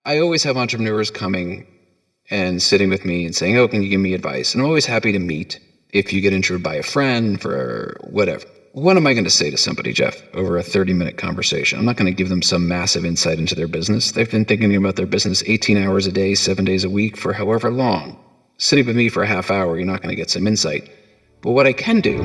I always have entrepreneurs coming and sitting with me and saying, oh, can you give me advice? And I'm always happy to meet if you get introduced by a friend for whatever. What am I going to say to somebody, Jeff, over a 30-minute conversation? I'm not going to give them some massive insight into their business. They've been thinking about their business 18 hours a day, 7 days a week for however long. Sitting with me for a half hour, you're not going to get some insight. But what I can do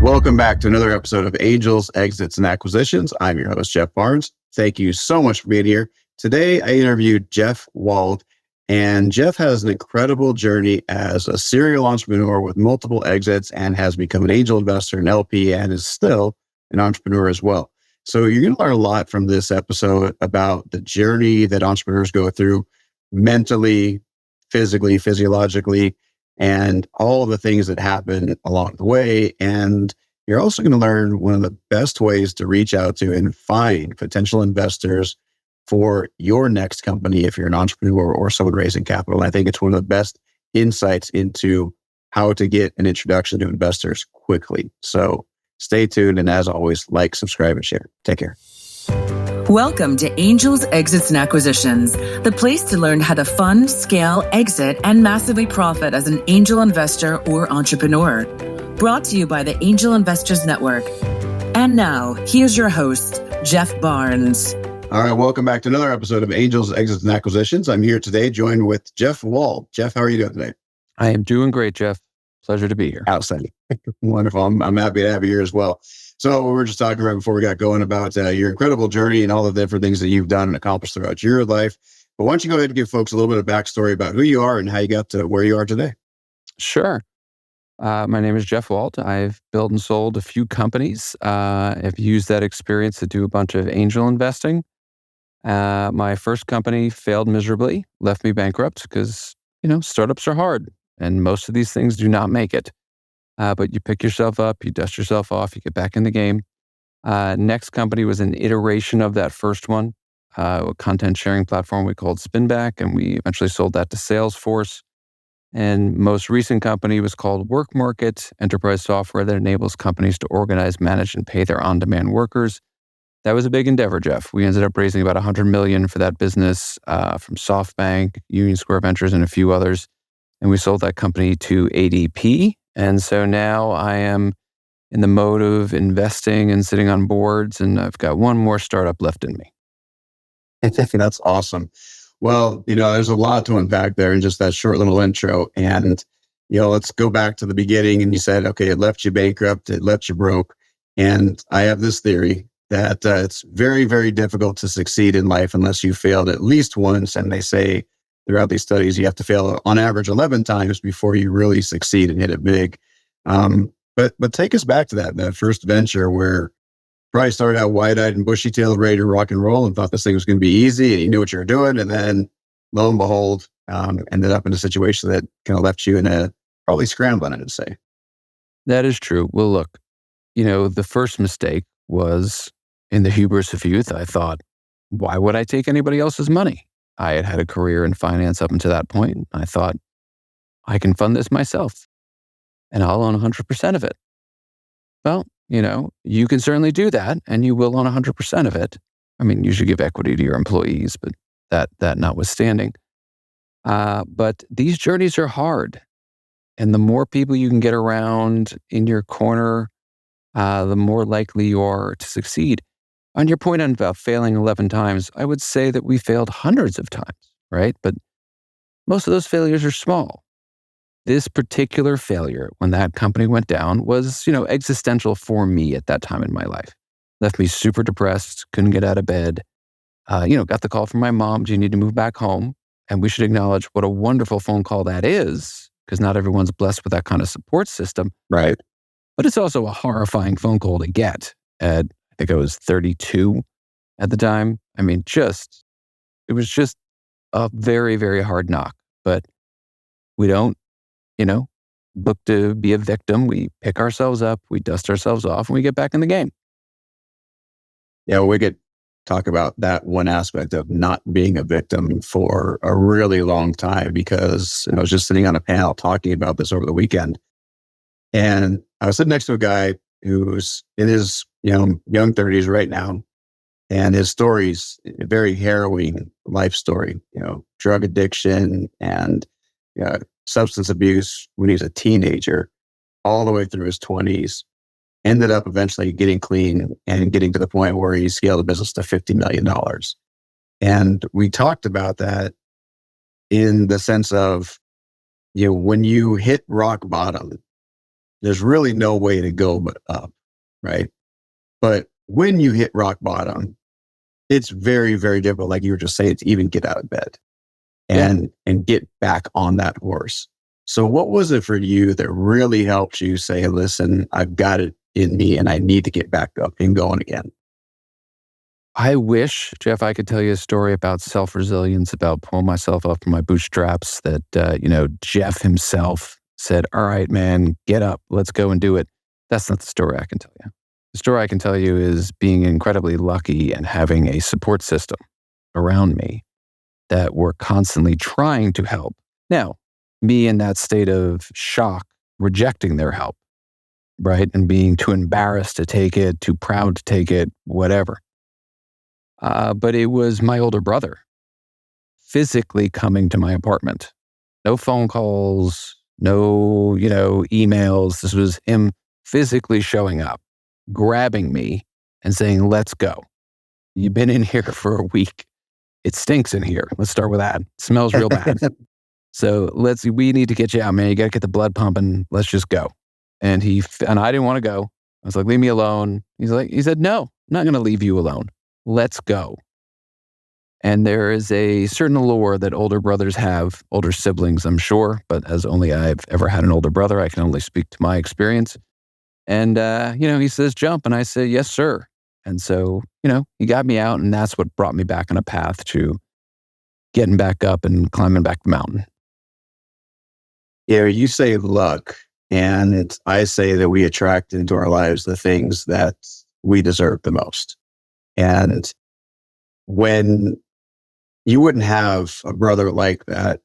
Welcome back to another episode of Angels, Exits, and Acquisitions. I'm your host, Jeff Barnes. Thank you so much for being here. Today, I interviewed Jeff Wald, and Jeff has an incredible journey as a serial entrepreneur with multiple exits and has become an angel investor, an LP, and is still an entrepreneur as well. So you're going to learn a lot from this episode about the journey that entrepreneurs go through mentally, physically, physiologically, and all of the things that happen along the way. And you're also going to learn one of the best ways to reach out to and find potential investors for your next company if you're an entrepreneur or someone raising capital. And I think it's one of the best insights into how to get an introduction to investors quickly. So stay tuned. And as always, like, subscribe, and share. Take care. Welcome to Angels, Exits, and Acquisitions, the place to learn how to fund, scale, exit, and massively profit as an angel investor or entrepreneur. Brought to you by the Angel Investors Network. And now, here's your host, Jeff Barnes. All right, welcome back to another episode of Angels, Exits, and Acquisitions. I'm here today joined with Jeff Wald. Jeff, how are you doing today? I am doing great, Jeff. Pleasure to be here. Outstanding. Wonderful. I'm happy to have you here as well. So we were just talking about before we got going about your incredible journey and all the different things that you've done and accomplished throughout your life. But why don't you go ahead and give folks a little bit of backstory about who you are and how you got to where you are today? Sure. My name is Jeff Wald. I've built and sold a few companies. I've used that experience to do a bunch of angel investing. My first company failed miserably, left me bankrupt because, startups are hard and most of these things do not make it. But you pick yourself up, you dust yourself off, you get back in the game. Next company was an iteration of that first one, a content sharing platform we called Spinback, and we eventually sold that to Salesforce. And most recent company was called Work Market, enterprise software that enables companies to organize, manage, and pay their on-demand workers. That was a big endeavor, Jeff. We ended up raising about $100 million for that business from SoftBank, Union Square Ventures, and a few others. And we sold that company to ADP. And so now I am in the mode of investing and sitting on boards, and I've got one more startup left in me. That's awesome. Well, there's a lot to unpack there in just that short little intro. And, let's go back to the beginning. And you said, okay, it left you bankrupt, it left you broke. And I have this theory that it's very, very difficult to succeed in life unless you failed at least once. And they say throughout these studies, you have to fail on average 11 times before you really succeed and hit it big. But take us back to that first venture where probably started out wide-eyed and bushy-tailed, ready to rock and roll and thought this thing was going to be easy and you knew what you were doing. And then lo and behold, ended up in a situation that kind of left you in a probably scrambling, I'd say. That is true. Well, look, the first mistake was in the hubris of youth. I thought, why would I take anybody else's money? I had had a career in finance up until that point. I thought, I can fund this myself and I'll own 100% of it. Well, you can certainly do that and you will own 100% of it. I mean, you should give equity to your employees, but that notwithstanding. But these journeys are hard. And the more people you can get around in your corner, the more likely you are to succeed. On your point on about failing 11 times, I would say that we failed hundreds of times, right? But most of those failures are small. This particular failure, when that company went down, was, existential for me at that time in my life. Left me super depressed, couldn't get out of bed. Got the call from my mom, do you need to move back home? And we should acknowledge what a wonderful phone call that is, because not everyone's blessed with that kind of support system. Right. But it's also a horrifying phone call to get at, I think I was 32 at the time. I mean, it was just a very, very hard knock. But we don't, look to be a victim. We pick ourselves up, we dust ourselves off, and we get back in the game. Yeah, we get talk about that one aspect of not being a victim for a really long time, because I was just sitting on a panel talking about this over the weekend. And I was sitting next to a guy who's in his young 30s right now. And his story's a very harrowing life story, drug addiction and substance abuse when he was a teenager, all the way through his 20s. Ended up eventually getting clean and getting to the point where he scaled the business to $50 million. And we talked about that in the sense of, when you hit rock bottom, there's really no way to go but up, right? But when you hit rock bottom, it's very, very difficult, like you were just saying, to even get out of bed and get back on that horse. So what was it for you that really helped you say, listen, I've got it in me and I need to get back up and going again? I wish, Jeff, I could tell you a story about self-resilience, about pulling myself up from my bootstraps, that, Jeff himself said, all right, man, get up, let's go and do it. That's not the story I can tell you. The story I can tell you is being incredibly lucky and having a support system around me that were constantly trying to help. Now, me in that state of shock, rejecting their help, right? And being too embarrassed to take it, too proud to take it, whatever. But it was my older brother physically coming to my apartment. No phone calls, no, emails. This was him physically showing up, grabbing me and saying, let's go. You've been in here for a week. It stinks in here. Let's start with that. It smells real bad. So we need to get you out, man. You got to get the blood pumping. Let's just go. And I didn't want to go. I was like, leave me alone. He said, no, I'm not going to leave you alone. Let's go. And there is a certain allure that older brothers have, older siblings, I'm sure, but as only I've ever had an older brother, I can only speak to my experience. And, he says, jump. And I said, yes, sir. And so, he got me out, and that's what brought me back on a path to getting back up and climbing back the mountain. Yeah, you say luck, and I say that we attract into our lives the things that we deserve the most. And when you wouldn't have a brother like that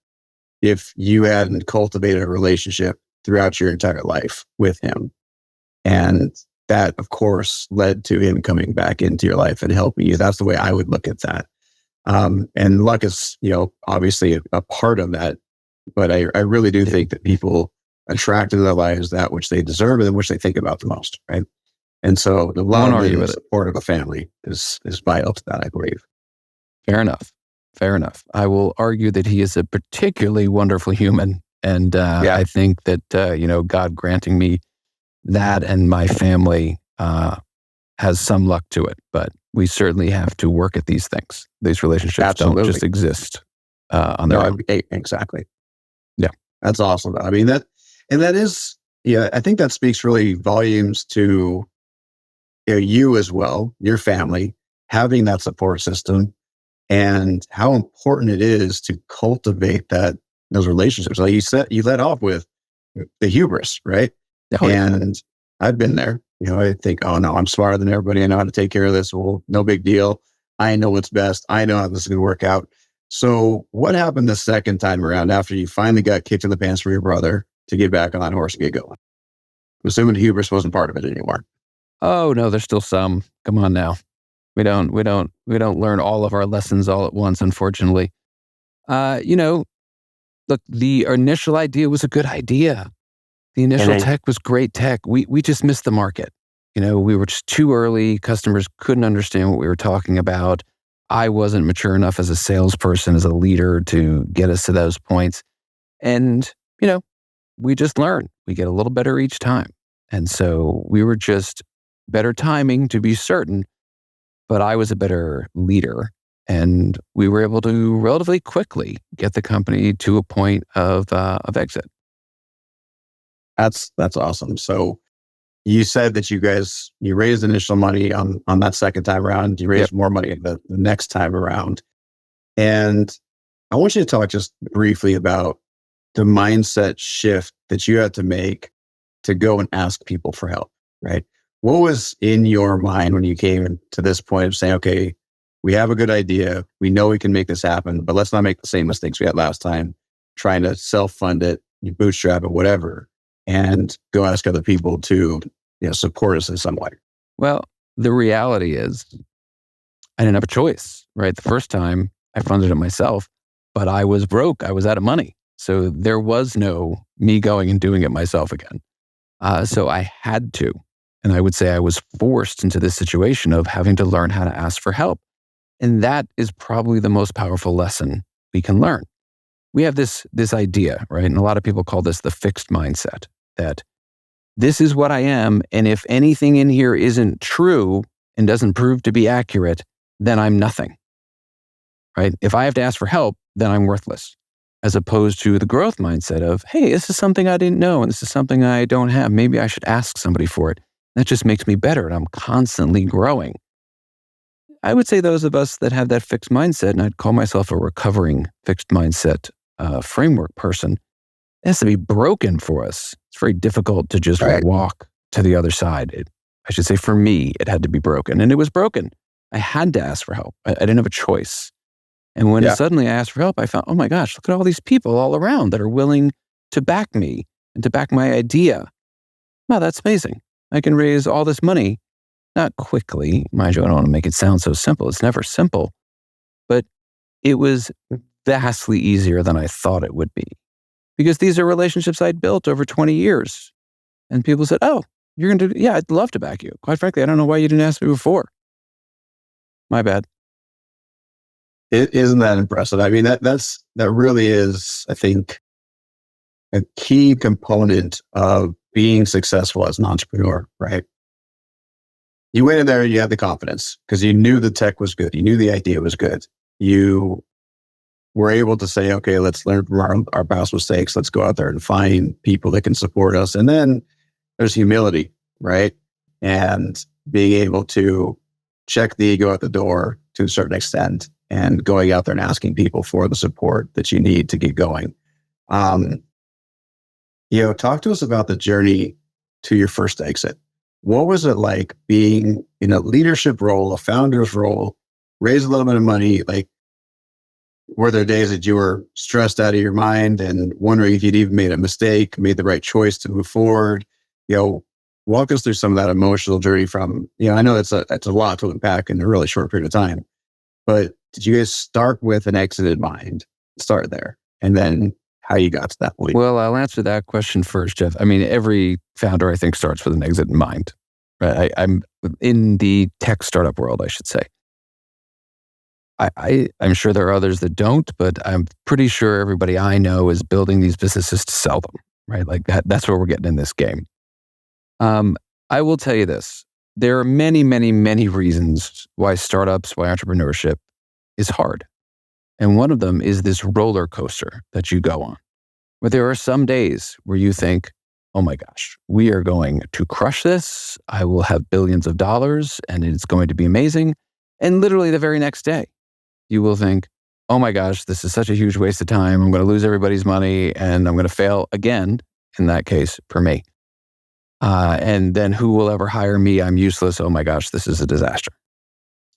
if you hadn't cultivated a relationship throughout your entire life with him. And that, of course, led to him coming back into your life and helping you. That's the way I would look at that. And luck is, obviously a part of that. But I really do think that people attract into their lives that which they deserve and which they think about the most, right? And so the love and the support of a family is vital to that, I believe. Fair enough. I will argue that he is a particularly wonderful human. And I think that, God granting me that and my family has some luck to it. But we certainly have to work at these things. These relationships don't just exist on their own. Exactly. Yeah. That's awesome. I mean, that is, I think that speaks really volumes to you as well, your family, having that support system, and how important it is to cultivate those relationships. Like you said, you led off with the hubris, right? Oh, yeah. And I've been there. I think, oh no, I'm smarter than everybody. I know how to take care of this. Well, no big deal. I know what's best. I know how this is going to work out. So what happened the second time around after you finally got kicked in the pants from your brother to get back on that horse and get going? I'm assuming the hubris wasn't part of it anymore. Oh no, there's still some. Come on now. We don't learn all of our lessons all at once, unfortunately. Look, the initial idea was a good idea. The initial tech was great tech. We just missed the market. We were just too early. Customers couldn't understand what we were talking about. I wasn't mature enough as a salesperson, as a leader, to get us to those points. And, we just learn. We get a little better each time. And so we were just better timing, to be certain, but I was a better leader. And we were able to relatively quickly get the company to a point of exit. That's awesome. So you said that you raised initial money on that second time around. You raised more money the next time around. And I want you to talk just briefly about the mindset shift that you had to make to go and ask people for help, right? What was in your mind when you came to this point of saying, okay, we have a good idea. We know we can make this happen, but let's not make the same mistakes we had last time, trying to self-fund it, you bootstrap it, whatever, and go ask other people to support us in some way. Well, the reality is I didn't have a choice, right? The first time I funded it myself, but I was broke. I was out of money. So there was no me going and doing it myself again. So I had to. And I would say I was forced into this situation of having to learn how to ask for help. And that is probably the most powerful lesson we can learn. We have this idea, right? And a lot of people call this the fixed mindset, that this is what I am. And if anything in here isn't true and doesn't prove to be accurate, then I'm nothing, right? If I have to ask for help, then I'm worthless. As opposed to the growth mindset of, hey, this is something I didn't know and this is something I don't have. Maybe I should ask somebody for it. That just makes me better and I'm constantly growing. I would say those of us that have that fixed mindset, and I'd call myself a recovering fixed mindset framework person, it has to be broken for us. It's very difficult to just walk to the other side. I should say for me, it had to be broken. And it was broken. I had to ask for help. I didn't have a choice. And when suddenly I asked for help, I found, oh my gosh, look at all these people all around that are willing to back me and to back my idea. Wow, that's amazing. I can raise all this money, not quickly. Mind you, I don't want to make it sound so simple. It's never simple. But it was vastly easier than I thought it would be. Because these are relationships I'd built over 20 years. And people said, oh, you're going to, I'd love to back you. Quite frankly, I don't know why you didn't ask me before. My bad. Isn't that impressive? I mean, that really is, I think, a key component of being successful as an entrepreneur, right? You went in there and you had the confidence because you knew the tech was good. You knew the idea was good. You were able to say, okay, let's learn from our past mistakes. Let's go out there and find people that can support us. And then there's humility, right? And being able to check the ego at the door to a certain extent and going out there and asking people for the support that you need to get going. Talk to us about the journey to your first exit. What was it like being in a leadership role, a founder's role, raise a little bit of money? Like, were there days that you were stressed out of your mind and wondering if you'd even made a mistake, made the right choice to move forward? Walk us through some of that emotional journey from, I know that's a lot to unpack in a really short period of time, but did you guys start with an exit in mind? Start there. And then how you got to that point? Well, I'll answer that question first, Jeff. I mean, every founder, I think, starts with an exit in mind. Right? I'm in the tech startup world, I should say. I'm sure there are others that don't, but I'm pretty sure everybody I know is building these businesses to sell them, right? Like that's where we're getting in this game. I will tell you this. There are many, many, many reasons why startups, why entrepreneurship is hard. And one of them is this roller coaster that you go on, where there are some days where you think, oh my gosh, we are going to crush this. I will have billions of dollars and it's going to be amazing. And literally the very next day, you will think, oh my gosh, this is such a huge waste of time. I'm going to lose everybody's money and I'm going to fail again, in that case, for me. And then who will ever hire me? I'm useless. Oh my gosh, this is a disaster.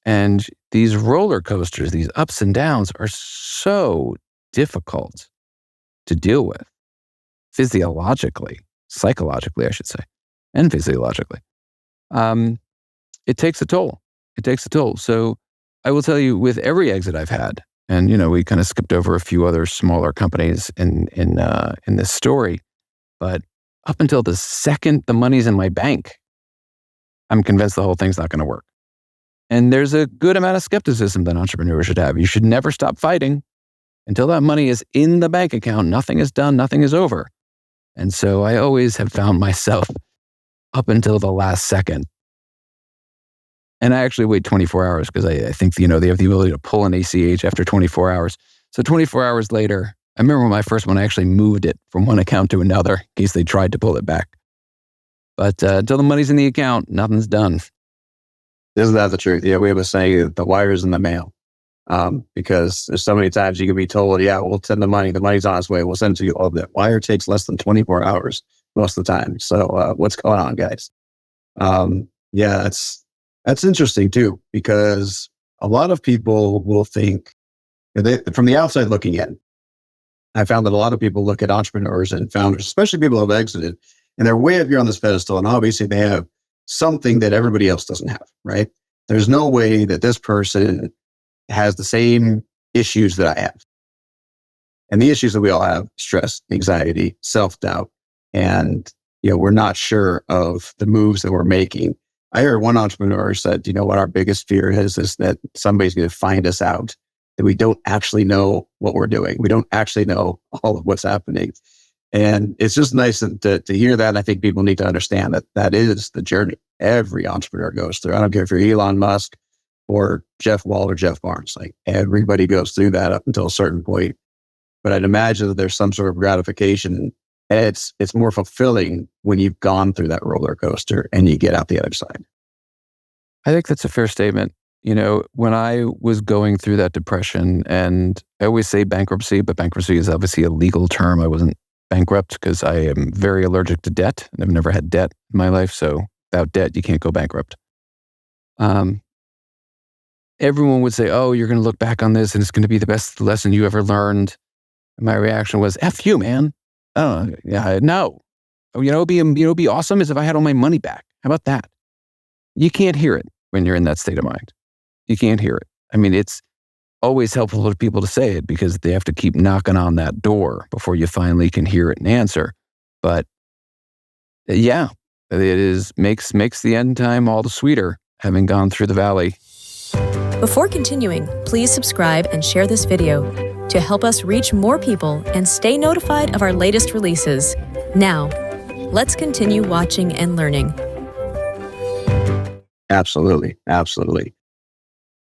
And these roller coasters, these ups and downs are so difficult to deal with physiologically, psychologically, I should say, and physiologically. It takes a toll. It takes a toll. So I will tell you, with every exit I've had, and we kind of skipped over a few other smaller companies in this story, but up until the second the money's in my bank, I'm convinced the whole thing's not going to work. And there's a good amount of skepticism that entrepreneurs should have. You should never stop fighting until that money is in the bank account. Nothing is done. Nothing is over. And so I always have found myself up until the last second. And I actually wait 24 hours because I think, they have the ability to pull an ACH after 24 hours. So 24 hours later, I remember my first one, I actually moved it from one account to another in case they tried to pull it back. But until the money's in the account, nothing's done. Isn't that the truth? Yeah, we have a saying that the wire's in the mail. Because there's so many times you can be told, we'll send the money's on its way, we'll send it to you. Oh, that wire takes less than 24 hours most of the time. So what's going on, guys? That's interesting too, because a lot of people will think, from the outside looking in, I found that a lot of people look at entrepreneurs and founders, especially people who have exited, and they're way up here on this pedestal. And obviously they have something that everybody else doesn't have, right? There's no way that this person has the same issues that I have. And the issues that we all have: stress, anxiety, self-doubt, and we're not sure of the moves that we're making. I heard one entrepreneur said, what our biggest fear is that somebody's going to find us out, that we don't actually know what we're doing. We don't actually know all of what's happening. And it's just nice to hear that. And I think people need to understand that is the journey every entrepreneur goes through. I don't care if you're Elon Musk or Jeff Wald or Jeff Barnes. Like, everybody goes through that up until a certain point. But I'd imagine that there's some sort of gratification. And it's more fulfilling when you've gone through that roller coaster and you get out the other side. I think that's a fair statement. When I was going through that depression, and I always say bankruptcy, but bankruptcy is obviously a legal term. I wasn't bankrupt because I am very allergic to debt. I've never had debt in my life. So without debt, you can't go bankrupt. Everyone would say, oh, you're going to look back on this and it's going to be the best lesson you ever learned. And my reaction was, F you, man. Oh, yeah, no. It'd be awesome is if I had all my money back. How about that? You can't hear it when you're in that state of mind. You can't hear it. I mean, it's always helpful for people to say it because they have to keep knocking on that door before you finally can hear it and answer. But yeah, it makes the end time all the sweeter having gone through the valley. Before continuing, please subscribe and share this video to help us reach more people and stay notified of our latest releases. Now, let's continue watching and learning. Absolutely. Absolutely.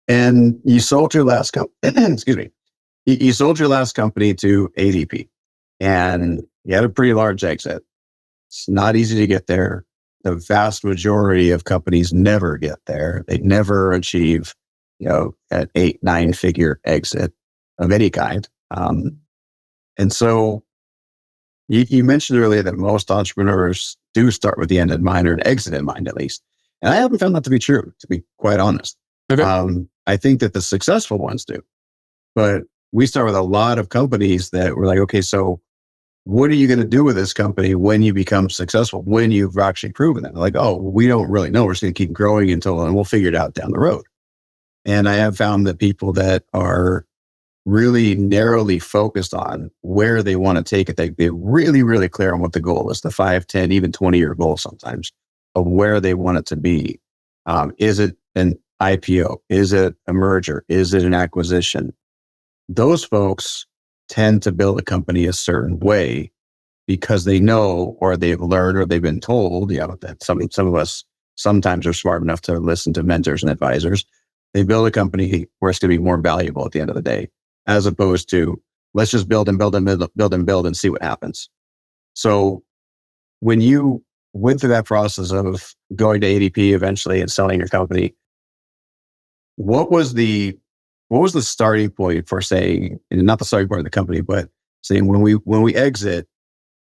And you sold your last excuse me. You sold your last company to ADP, and you had a pretty large exit. It's not easy to get there. The vast majority of companies never get there. They never achieve, an 8-9 figure exit of any kind. And so you mentioned earlier that most entrepreneurs do start with the end in mind, or an exit in mind, at least. And I haven't found that to be true, to be quite honest. Okay. I think that the successful ones do. But we start with a lot of companies that we're like, okay, so what are you going to do with this company when you become successful, when you've actually proven it? Like, oh, we don't really know. We're just going to keep growing and we'll figure it out down the road. And I have found that people that are really narrowly focused on where they want to take it, they're really, really clear on what the goal is, the 5, 10, even 20-year goal sometimes, of where they want it to be. Is it an IPO? Is it a merger? Is it an acquisition? Those folks tend to build a company a certain way because they know, or they've learned, or they've been told, that some of us sometimes are smart enough to listen to mentors and advisors. They build a company where it's going to be more valuable at the end of the day, as opposed to let's just build and build and build and build and see what happens. So when you went through that process of going to ADP eventually and selling your company, what was the starting point for saying, and not the starting point of the company, but saying when we exit,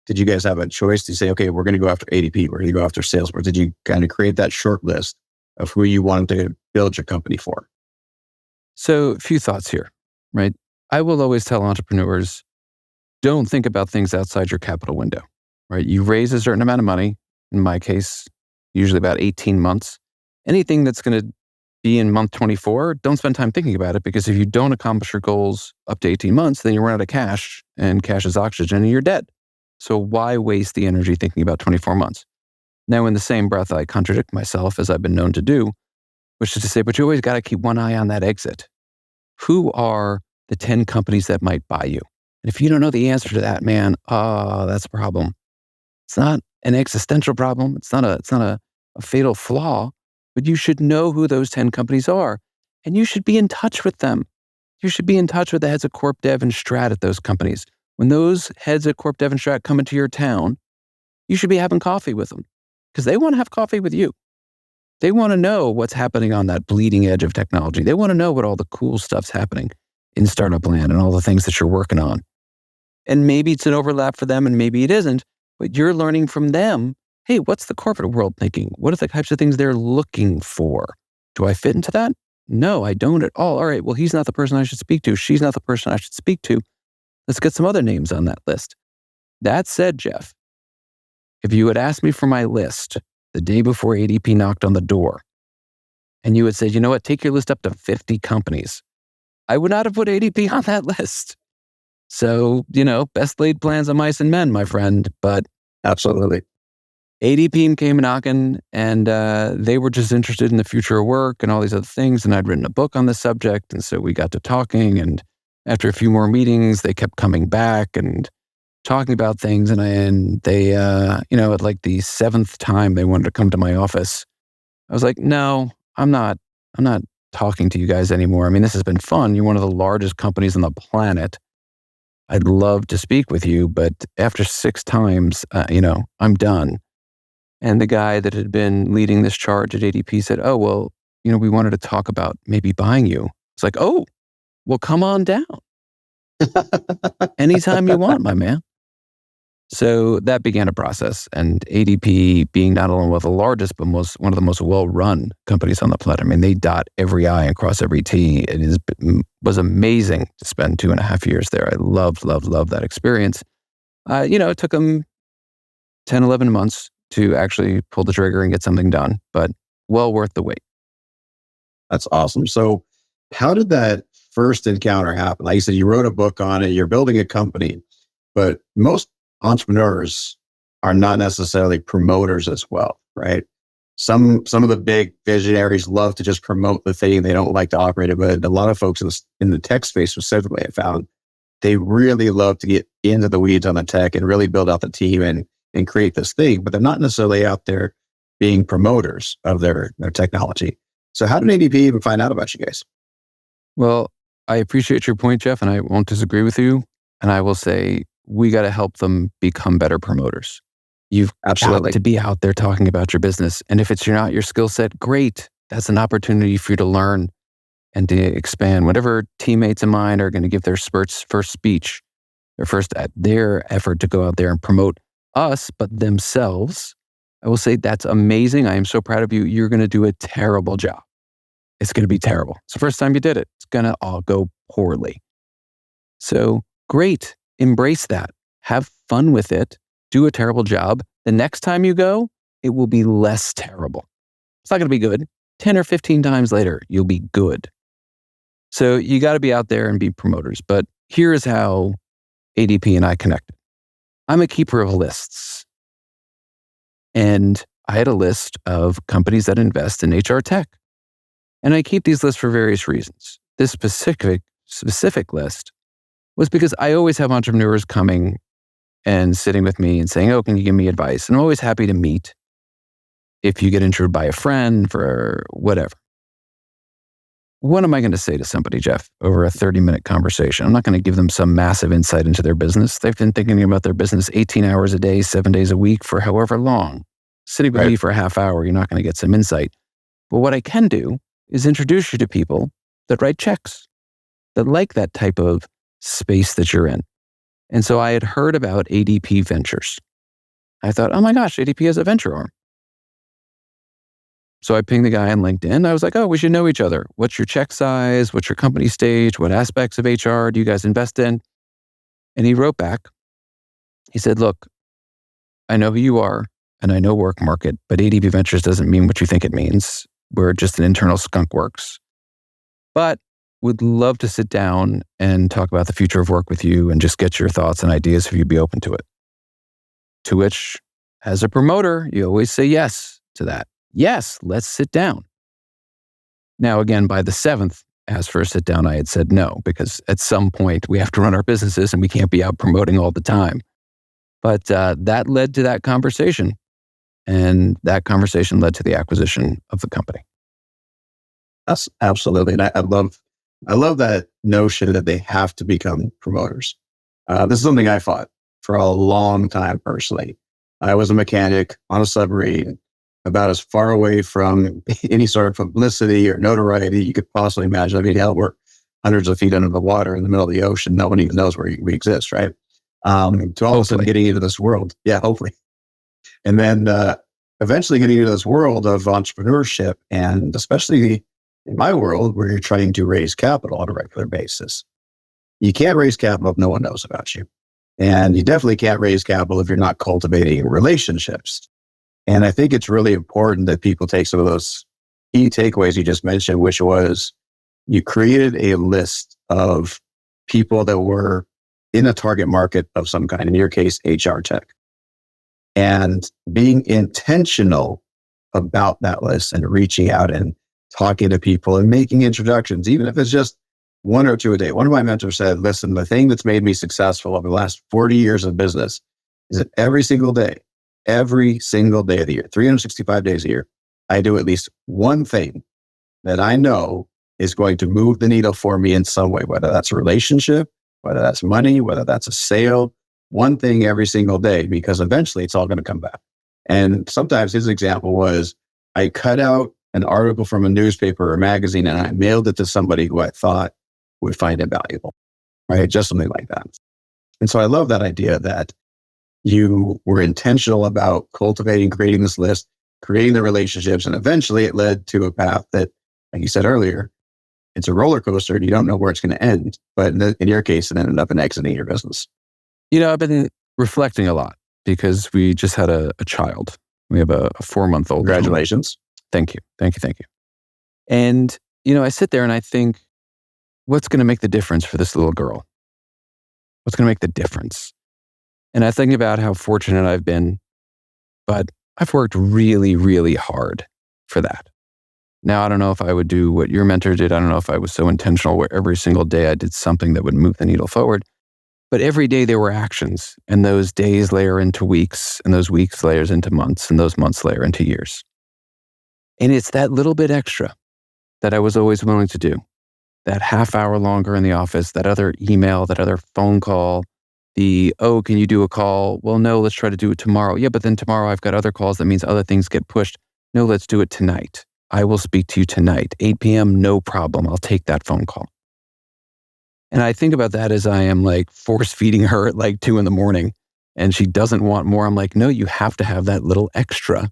did you guys have a choice to say, okay, we're going to go after ADP, we're going to go after Salesforce? Did you kind of create that short list of who you wanted to build your company for? So a few thoughts here, right? I will always tell entrepreneurs, don't think about things outside your capital window, right? You raise a certain amount of money, in my case, usually about 18 months. Anything that's going to be in month 24, don't spend time thinking about it, because if you don't accomplish your goals up to 18 months, then you run out of cash, and cash is oxygen and you're dead. So why waste the energy thinking about 24 months? Now, in the same breath, I contradict myself, as I've been known to do, which is to say, but you always got to keep one eye on that exit. Who are the 10 companies that might buy you? And if you don't know the answer to that, man, that's a problem. It's not an existential problem. It's not a fatal flaw, but you should know who those 10 companies are, and you should be in touch with them. You should be in touch with the heads of Corp Dev and Strat at those companies. When those heads of Corp Dev and Strat come into your town, you should be having coffee with them, because they want to have coffee with you. They want to know what's happening on that bleeding edge of technology. They want to know what all the cool stuff's happening in startup land and all the things that you're working on. And maybe it's an overlap for them and maybe it isn't, but you're learning from them. Hey, what's the corporate world thinking? What are the types of things they're looking for? Do I fit into that? No, I don't at all. All right, well, he's not the person I should speak to. She's not the person I should speak to. Let's get some other names on that list. That said, Jeff, if you had asked me for my list the day before ADP knocked on the door, and you had said, you know what, take your list up to 50 companies, I would not have put ADP on that list. So, best laid plans on mice and men, my friend. But Absolutely. ADP came knocking, and they were just interested in the future of work and all these other things. And I'd written a book on the subject. And so we got to talking. And after a few more meetings, they kept coming back and talking about things. And they, at like the 7th time they wanted to come to my office, I was like, no, I'm not talking to you guys anymore. I mean, this has been fun. You're one of the largest companies on the planet. I'd love to speak with you, but after 6 times, I'm done. And the guy that had been leading this charge at ADP said, oh, well, we wanted to talk about maybe buying you. It's like, oh, well, come on down. Anytime you want, my man. So that began a process. And ADP, being not only one of the largest, but one of the most well-run companies on the planet. I mean, they dot every I and cross every T. It was amazing to spend 2.5 years there. I loved that experience. It took them 10, 11 months to actually pull the trigger and get something done, but well worth the wait. That's awesome. So how did that first encounter happen? Like you said, you wrote a book on it, you're building a company, but most entrepreneurs are not necessarily promoters as well, right? Some of the big visionaries love to just promote the thing. They don't like to operate it, but a lot of folks in the tech space specifically, I found they really love to get into the weeds on the tech and really build out the team and create this thing, but they're not necessarily out there being promoters of their technology. So how did ADP even find out about you guys? Well, I appreciate your point, Jeff, and I won't disagree with you. And I will say, we got to help them become better promoters. You've got to be out there talking about your business. And if it's not your skill set, great. That's an opportunity for you to learn and to expand. Whatever teammates of mine are going to give their first speech, their effort to go out there and promote us, but themselves, I will say that's amazing. I am so proud of you. You're going to do a terrible job. It's going to be terrible. It's the first time you did it. It's going to all go poorly. So great. Embrace that. Have fun with it. Do a terrible job. The next time you go, it will be less terrible. It's not going to be good. 10 or 15 times later, you'll be good. So you got to be out there and be promoters. But here is how ADP and I connected. I'm a keeper of lists. And I had a list of companies that invest in HR tech. And I keep these lists for various reasons. This specific list was because I always have entrepreneurs coming and sitting with me and saying, oh, can you give me advice? And I'm always happy to meet if you get injured by a friend for whatever. What am I going to say to somebody, Jeff, over a 30-minute conversation? I'm not going to give them some massive insight into their business. They've been thinking about their business 18 hours a day, 7 days a week for however long. Sitting with me for a half hour, you're not going to get some insight. But what I can do is introduce you to people that write checks, that like that type of space that you're in. And so I had heard about ADP Ventures. I thought, oh my gosh, ADP has a venture arm. So I pinged the guy on LinkedIn. I was like, oh, we should know each other. What's your check size? What's your company stage? What aspects of HR do you guys invest in? And he wrote back. He said, look, I know who you are and I know work market, but ADP Ventures doesn't mean what you think it means. We're just an internal skunk works. But would love to sit down and talk about the future of work with you and just get your thoughts and ideas if you'd be open to it. To which, as a promoter, you always say yes to that. Yes, let's sit down. Now, again, by the 7th, as for a sit down, I had said no, because at some point we have to run our businesses and we can't be out promoting all the time. But that led to that conversation. And that conversation led to the acquisition of the company. That's absolutely. And I love that notion that they have to become promoters. This is something I fought for a long time personally. I was a mechanic on a submarine, about as far away from any sort of publicity or notoriety you could possibly imagine. I mean, hell, we're hundreds of feet under the water in the middle of the ocean. No one even knows where we exist, right? To all of a sudden getting into this world. Yeah, hopefully. And then eventually getting into this world of entrepreneurship and especially in my world, where you're trying to raise capital on a regular basis. You can't raise capital if no one knows about you. And you definitely can't raise capital if you're not cultivating relationships. And I think it's really important that people take some of those key takeaways you just mentioned, which was you created a list of people that were in a target market of some kind, in your case, HR tech. And being intentional about that list and reaching out and talking to people and making introductions, even if it's just one or two a day. One of my mentors said, listen, the thing that's made me successful over the last 40 years of business is that every single day of the year, 365 days a year, I do at least one thing that I know is going to move the needle for me in some way, whether that's a relationship, whether that's money, whether that's a sale, one thing every single day, because eventually it's all going to come back. And sometimes his example was, I cut out an article from a newspaper or magazine and I mailed it to somebody who I thought would find it valuable, right? Just something like that. And so I love that idea that you were intentional about cultivating, creating this list, creating the relationships, and eventually it led to a path that, like you said earlier, it's a roller coaster and you don't know where it's going to end. But in your case, it ended up in exiting your business. I've been reflecting a lot because we just had a child. We have a 4-month-old. Congratulations. Thank you. And, I sit there and I think, what's going to make the difference for this little girl? What's going to make the difference? And I think about how fortunate I've been, but I've worked really, really hard for that. Now, I don't know if I would do what your mentor did. I don't know if I was so intentional where every single day I did something that would move the needle forward. But every day there were actions, and those days layer into weeks, and those weeks layers into months, and those months layer into years. And it's that little bit extra that I was always willing to do. That half hour longer in the office, that other email, that other phone call, can you do a call? Well, no, let's try to do it tomorrow. Yeah, but then tomorrow I've got other calls. That means other things get pushed. No, let's do it tonight. I will speak to you tonight. 8 p.m., no problem. I'll take that phone call. And I think about that as I am like force feeding her at 2 a.m. and she doesn't want more. I'm like, no, you have to have that little extra,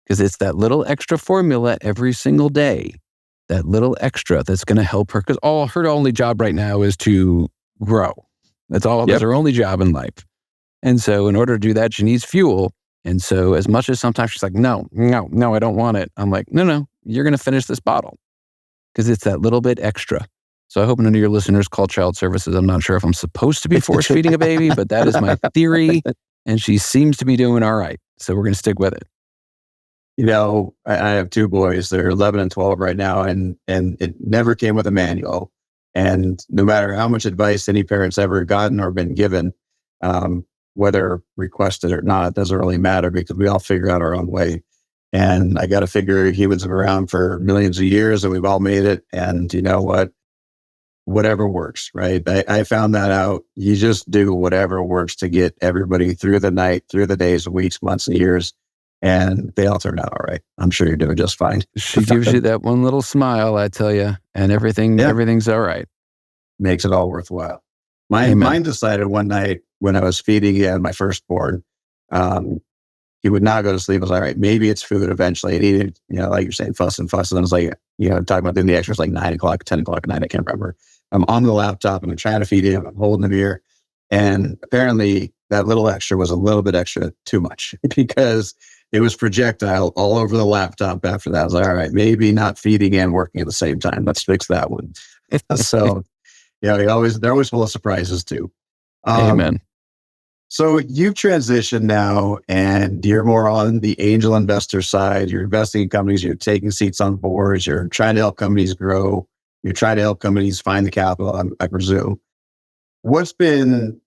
because it's that little extra formula every single day. That little extra that's going to help her, because her only job right now is to grow. That's all. That's her only job in life. And so in order to do that, she needs fuel. And so as much as sometimes she's like, no, I don't want it. I'm like, no, you're going to finish this bottle, because it's that little bit extra. So I hope none of your listeners call child services. I'm not sure if I'm supposed to be force feeding a baby, but that is my theory. And she seems to be doing all right. So we're going to stick with it. I have 2 boys. They're 11 and 12 right now, and it never came with a manual. And no matter how much advice any parent's ever gotten or been given, whether requested or not, it doesn't really matter, because we all figure out our own way. And I got to figure humans have been around for millions of years and we've all made it. And you know what? Whatever works, right? I found that out. You just do whatever works to get everybody through the night, through the days, weeks, months, and years. And they all turned out all right. I'm sure you're doing just fine. She gives you that one little smile, I tell you, and everything's all right. Makes it all worthwhile. Mine decided one night when I was feeding my firstborn, he would not go to sleep. I was like, all right, maybe it's food eventually. And he did, like you're saying, fuss. And I was like, talking about doing the extras like 9 o'clock, 10 o'clock at night. I can't remember. I'm on the laptop and I'm trying to feed him. I'm holding him here. And apparently that little extra was a little bit extra too much, because it was projectile all over the laptop after that. I was like, all right, maybe not feeding and working at the same time. Let's fix that one. So, they're always full of surprises too. Amen. So you've transitioned now and you're more on the angel investor side. You're investing in companies, you're taking seats on boards, you're trying to help companies grow. You're trying to help companies find the capital, I presume. What's been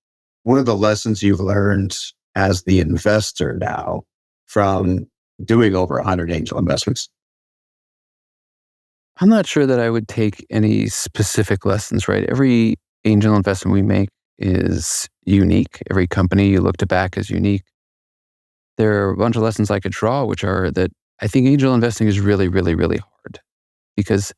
one of the lessons you've learned as the investor now from doing over 100 angel investments? I'm not sure that I would take any specific lessons, right? Every angel investment we make is unique. Every company you look to back is unique. There are a bunch of lessons I could draw, which are that I think angel investing is really, really, really hard, because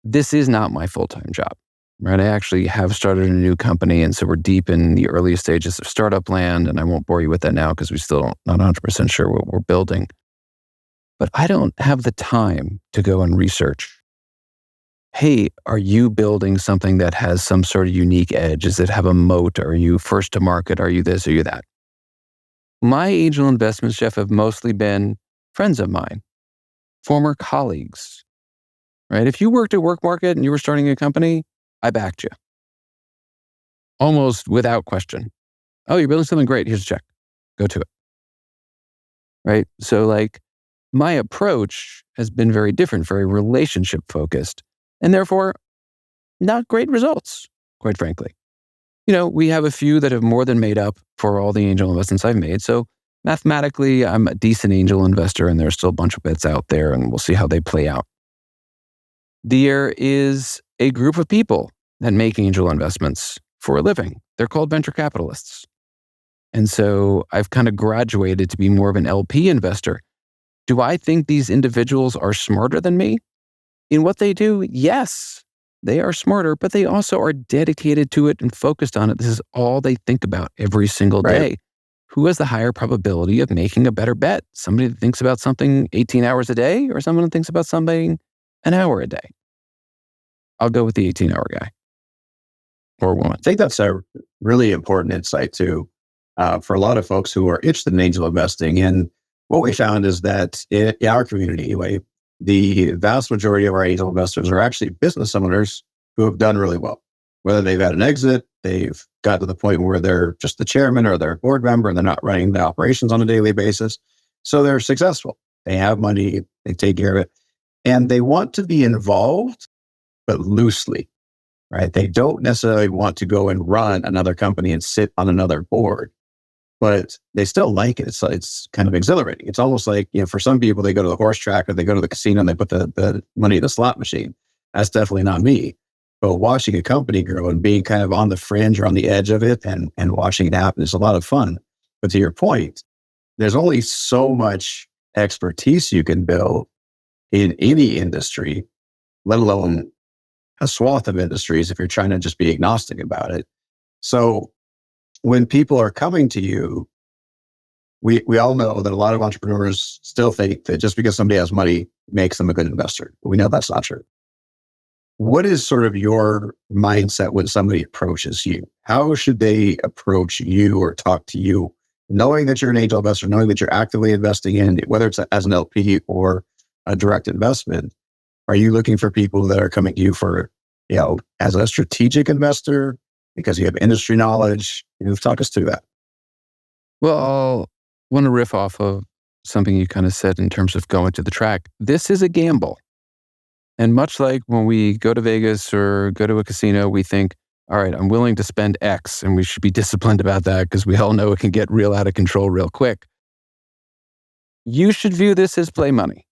this is not my full-time job, right? I actually have started a new company, and so we're deep in the early stages of startup land, and I won't bore you with that now because we still not 100% sure what we're building. But I don't have the time to go and research hey, are you building something that has some sort of unique edge? Does it have a moat? Are you first to market? Are you this? Are you that? My angel investments, Jeff, have mostly been friends of mine, former colleagues, right? If you worked at Work Market and you were starting a company, I backed you almost without question. Oh, you're building something great. Here's a check. Go to it. Right? So like my approach has been very different, very relationship focused, and therefore not great results, quite frankly. We have a few that have more than made up for all the angel investments I've made. So mathematically, I'm a decent angel investor, and there's still a bunch of bets out there, and we'll see how they play out. There is a group of people that make angel investments for a living. They're called venture capitalists. And so I've kind of graduated to be more of an LP investor. Do I think these individuals are smarter than me in what they do? Yes, they are smarter, but they also are dedicated to it and focused on it. This is all they think about every single day. Right. Who has the higher probability of making a better bet? Somebody that thinks about something 18 hours a day, or someone that thinks about something an hour a day? I'll go with the 18-hour guy or woman. I think that's a really important insight too, for a lot of folks who are interested in angel investing. And what we found is that in our community, anyway, the vast majority of our angel investors are actually business owners who have done really well. Whether they've had an exit, they've got to the point where they're just the chairman or they're a board member and they're not running the operations on a daily basis. So they're successful. They have money, they take care of it, and they want to be involved, but loosely, right? They don't necessarily want to go and run another company and sit on another board, but they still like it. It's kind of exhilarating. It's almost like, for some people, they go to the horse track or they go to the casino and they put the money in the slot machine. That's definitely not me. But watching a company grow and being kind of on the fringe or on the edge of it and watching it happen is a lot of fun. But to your point, there's only so much expertise you can build in any industry, let alone a swath of industries if you're trying to just be agnostic about it. So when people are coming to you, we all know that a lot of entrepreneurs still think that just because somebody has money makes them a good investor. We know that's not true. What is sort of your mindset when somebody approaches you? How should they approach you or talk to you, knowing that you're an angel investor, knowing that you're actively investing in, whether it's as an LP or a direct investment? Are you looking for people that are coming to you for, as a strategic investor because you have industry knowledge? Talk us through that. Well, I'll want to riff off of something you kind of said in terms of going to the track. This is a gamble. And much like when we go to Vegas or go to a casino, we think, all right, I'm willing to spend X, and we should be disciplined about that because we all know it can get real out of control real quick. You should view this as play money.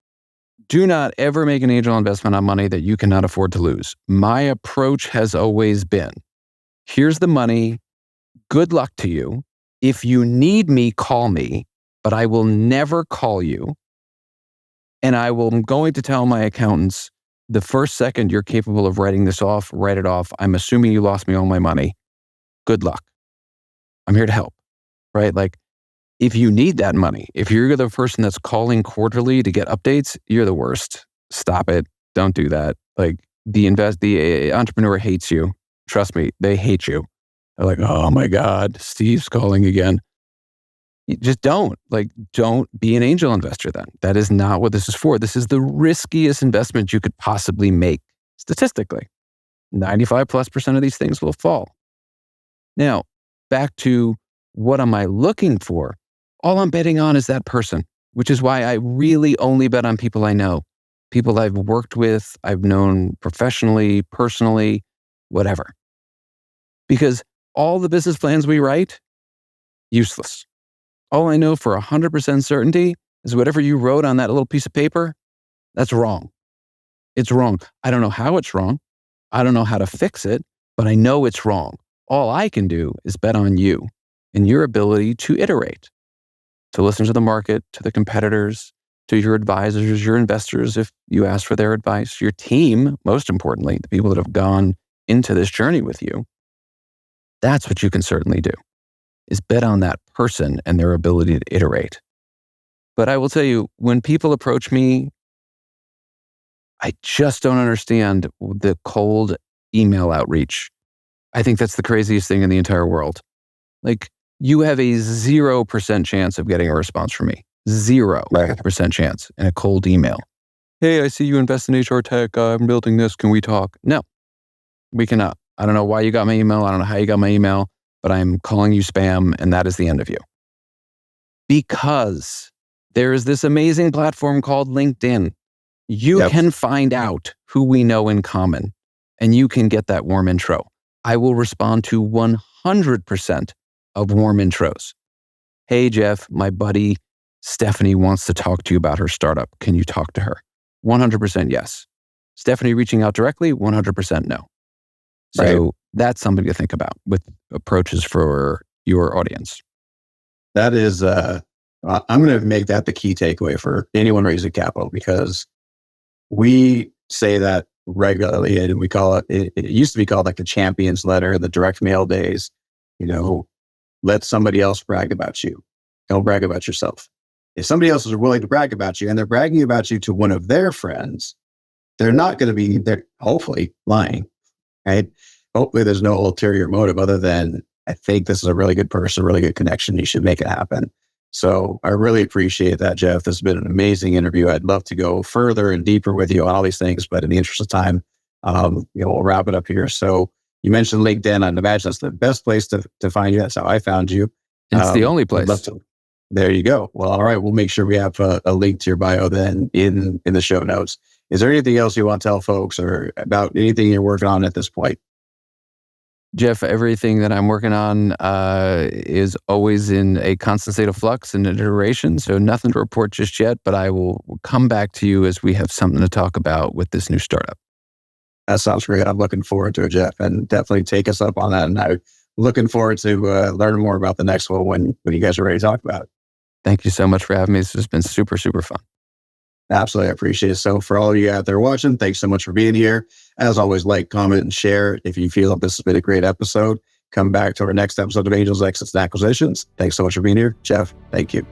Do not ever make an angel investment on money that you cannot afford to lose. My approach has always been, here's the money. Good luck to you. If you need me, call me, but I will never call you. And I'm going to tell my accountants, the first second you're capable of writing this off, write it off. I'm assuming you lost me all my money. Good luck. I'm here to help, right? Like, if you need that money, if you're the person that's calling quarterly to get updates, you're the worst. Stop it. Don't do that. Like, the entrepreneur hates you. Trust me, they hate you. They're like, oh my God, Steve's calling again. You just don't be an angel investor then. That is not what this is for. This is the riskiest investment you could possibly make. Statistically, 95+% of these things will fall. Now, back to what am I looking for? All I'm betting on is that person, which is why I really only bet on people I know, people I've worked with, I've known professionally, personally, whatever. Because all the business plans we write, useless. All I know for 100% certainty is whatever you wrote on that little piece of paper, that's wrong. It's wrong. I don't know how it's wrong. I don't know how to fix it, but I know it's wrong. All I can do is bet on you and your ability to iterate, to listen to the market, to the competitors, to your advisors, your investors, if you ask for their advice, your team, most importantly, the people that have gone into this journey with you. That's what you can certainly do, is bet on that person and their ability to iterate. But I will tell you, when people approach me, I just don't understand the cold email outreach. I think that's the craziest thing in the entire world. Like, you have a 0% chance of getting a response from me. 0% chance in a cold email. Hey, I see you invest in HR tech. I'm building this. Can we talk? No, we cannot. I don't know why you got my email. I don't know how you got my email, but I'm calling you spam, and that is the end of you. Because there is this amazing platform called LinkedIn. You can find out who we know in common, and you can get that warm intro. I will respond to 100% of warm intros. Hey, Jeff, my buddy Stephanie wants to talk to you about her startup. Can you talk to her? 100% yes. Stephanie reaching out directly, 100% no. So that's something to think about with approaches for your audience. That is, I'm going to make that the key takeaway for anyone raising capital, because we say that regularly, and we call it used to be called like the champions letter, the direct mail days. Let somebody else brag about you. Don't brag about yourself. If somebody else is willing to brag about you and they're bragging about you to one of their friends, they're not going to be, they're hopefully lying, right? Hopefully there's no ulterior motive other than, I think this is a really good person, really good connection. You should make it happen. So I really appreciate that, Jeff. This has been an amazing interview. I'd love to go further and deeper with you on all these things, but in the interest of time, we'll wrap it up here. So you mentioned LinkedIn. I'd imagine that's the best place to find you. That's how I found you. It's the only place. There you go. Well, all right. We'll make sure we have a link to your bio then in the show notes. Is there anything else you want to tell folks or about anything you're working on at this point? Jeff, everything that I'm working on is always in a constant state of flux and iteration. So nothing to report just yet, but I will come back to you as we have something to talk about with this new startup. That sounds great. I'm looking forward to it, Jeff, and definitely take us up on that. And I'm looking forward to learning more about the next one when you guys are ready to talk about it. Thank you so much for having me. This has been super, super fun. Absolutely. I appreciate it. So for all of you out there watching, thanks so much for being here. As always, like, comment, and share. If you feel like this has been a great episode, come back to our next episode of Angels, Exits, and Acquisitions. Thanks so much for being here. Jeff, thank you.